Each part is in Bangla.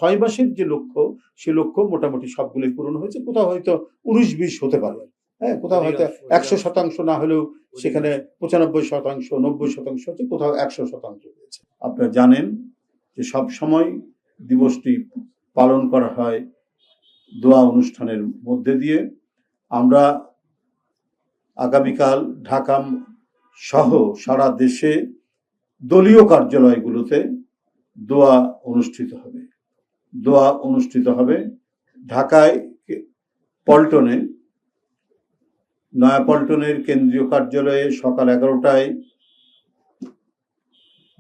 6 মাসের যে লক্ষ্য সে লক্ষ্য মোটামুটি সবগুলোই পূরণ হয়েছে। কোথাও হয়তো 19-20 হতে পারে, হ্যাঁ, কোথাও হয়তো 100% না হলেও সেখানে 95%, 90% হচ্ছে, কোথাও 100% হয়েছে। আপনারা জানেন যে সব সময় দিবসটি পালন করা হয় দোয়া অনুষ্ঠানের মধ্যে দিয়ে। আমরা আগামীকাল ঢাকা সহ সারা দেশে দলীয় কার্যালয়গুলোতে দোয়া অনুষ্ঠিত হবে। ঢাকায় পল্টনে, নয়াপল্টনের কেন্দ্রীয় কার্যালয়ে সকাল 11টায়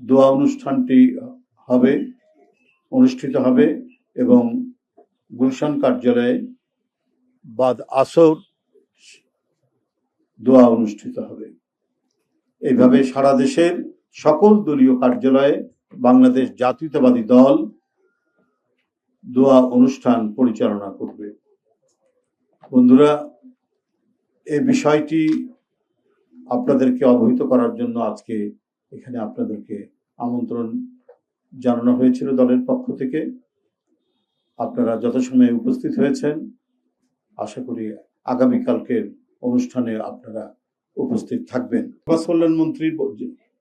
দোয়া অনুষ্ঠানটি অনুষ্ঠিত হবে এবং গুলশান কার্যালয়ে বাদ আসর দোয়া অনুষ্ঠিত হবে। এইভাবে সারা দেশের সকল দলীয় কার্যালয়ে বাংলাদেশ জাতীয়তাবাদী দল দোয়া অনুষ্ঠান পরিচালনা করবে। বন্ধুরা, এই বিষয়টি আপনাদেরকে অবহিত করার জন্য আজকে এখানে আপনাদেরকে আমন্ত্রণ জানানো হয়েছিল দলের পক্ষ থেকে। আপনারা যথাসময়ে উপস্থিত হয়েছেন। আশা করি আগামীকালকের অনুষ্ঠানে আপনারা উপস্থিত থাকবেন। সমাজ কল্যাণ মন্ত্রী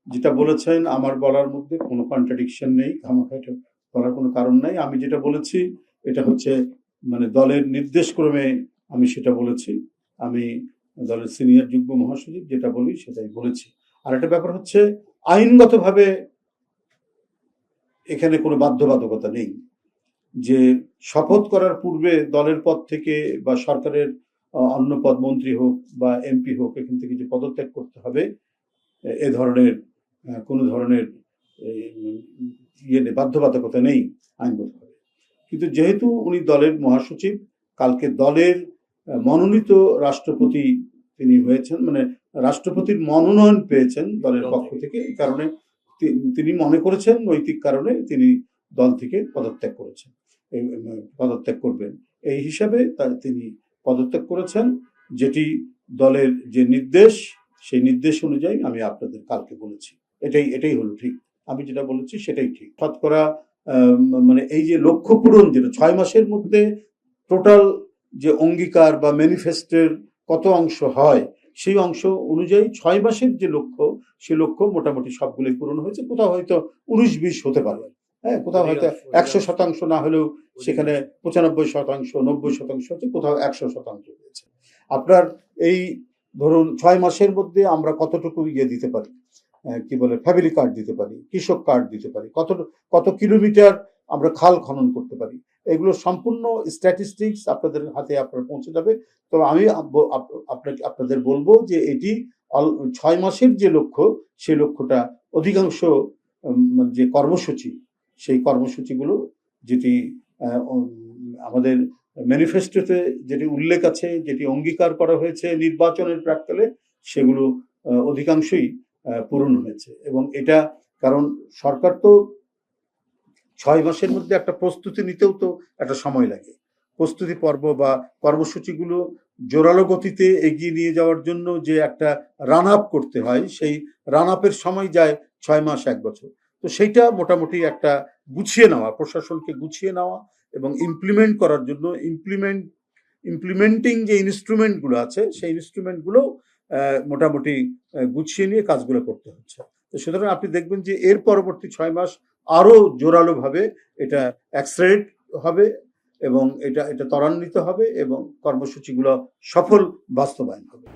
যেটা বলেছেন, আমার বলার মধ্যে কোনো কন্ট্রাডিকশন নেই, খামাখা বলার কোনো কারণ নাই। আমি যেটা বলেছি এটা হচ্ছে মানে দলের নির্দেশক্রমে আমি সেটা বলেছি। আমি দলের সিনিয়র যুগ্ম মহাসচিব যেটা বলি সেটাই বলেছি। আর একটা ব্যাপার হচ্ছে, আইনগতভাবে এখানে কোনো বাধ্যবাধকতা নেই যে শপথ করার পূর্বে দলের পদ থেকে বা সরকারের অন্য পদ, মন্ত্রী হোক বা এমপি হোক, এখান থেকে যে পদত্যাগ করতে হবে এ ধরনের কোনো ধরনের বাধ্যবাধকতা নেই আইনগতভাবে। কিন্তু যেহেতু উনি দলের মহাসচিব, কালকে দলের মনোনীত রাষ্ট্রপতি তিনি হয়েছেন, মানে রাষ্ট্রপতির মনোনয়ন পেয়েছেন দলের পক্ষ থেকে, এই কারণে তিনি মনে করেছেন নৈতিক কারণে তিনি দল থেকে পদত্যাগ করবেন। এই হিসাবে তিনি পদত্যাগ করেছেন, যেটি দলের যে নির্দেশ সেই নির্দেশ অনুযায়ী আমি আপনাদের কালকে বলেছি। এটাই হলো ঠিক। আমি যেটা বলেছি সেটাই ঠিক। শতকরা মানে এই যে লক্ষ্য পূরণ, যেটা 6 মাসের মধ্যে টোটাল যে অঙ্গীকার বা ম্যানিফেস্টোর কত অংশ হয়, সেই অংশ অনুযায়ী 6 মাসের যে লক্ষ্য সে লক্ষ্য মোটামুটি সবগুলোই পূরণ হয়েছে। কোথাও হয়তো 19-20 হতে পারে, হ্যাঁ, কোথাও হয়তো 100% না হলেও সেখানে 95%, 90% হচ্ছে, কোথাও 100% হয়েছে। আপনার এই ধরুন 6 মাসের মধ্যে আমরা কতটুকু দিতে পারি, কি বলে, ফ্যামিলি কার্ড দিতে পারি, কৃষক কার্ড দিতে পারি, কত কিলোমিটার আমরা খাল খনন করতে পারি, এগুলো সম্পূর্ণ স্ট্যাটিস্টিক্স আপনাদের হাতে আপনারা পৌঁছে যাবে। তবে আমি আপনাদের বলবো যে এটি 6 মাসের যে লক্ষ্য সেই লক্ষ্যটা অধিকাংশ যে কর্মসূচি, সেই কর্মসূচিগুলো যেটি আমাদের ম্যানিফেস্টোতে যেটি উল্লেখ আছে, যেটি অঙ্গীকার করা হয়েছে নির্বাচনের প্রাক্কালে, সেগুলো অধিকাংশই পূরণ হয়েছে। এবং এটা কারণ সরকার তো 6 মাসের মধ্যে একটা প্রস্তুতি নিতেও তো একটা সময় লাগে। প্রস্তুতি পর্ব বা কর্মসূচিগুলো জোরালো গতিতে এগিয়ে নিয়ে যাওয়ার জন্য যে একটা রান আপ করতে হয়, সেই রান আপের সময় যায় 6 মাস, 1 বছর। তো সেইটা মোটামুটি একটা গুছিয়ে নেওয়া, প্রশাসনকে গুছিয়ে নেওয়া এবং ইমপ্লিমেন্ট করার জন্য ইমপ্লিমেন্টিং যে ইনস্ট্রুমেন্টগুলো আছে সেই ইনস্ট্রুমেন্টগুলো মোটামুটি গুছিয়ে নিয়ে কাজগুলো করতে হচ্ছে। তো সুতরাং আপনি দেখবেন যে এর পরবর্তী 6 মাস আরো জোরালোভাবে এটা অ্যাক্সেলারেট হবে এবং এটা ত্বরান্বিত হবে এবং কর্মসূচিগুলো সফল বাস্তবায়ন হবে।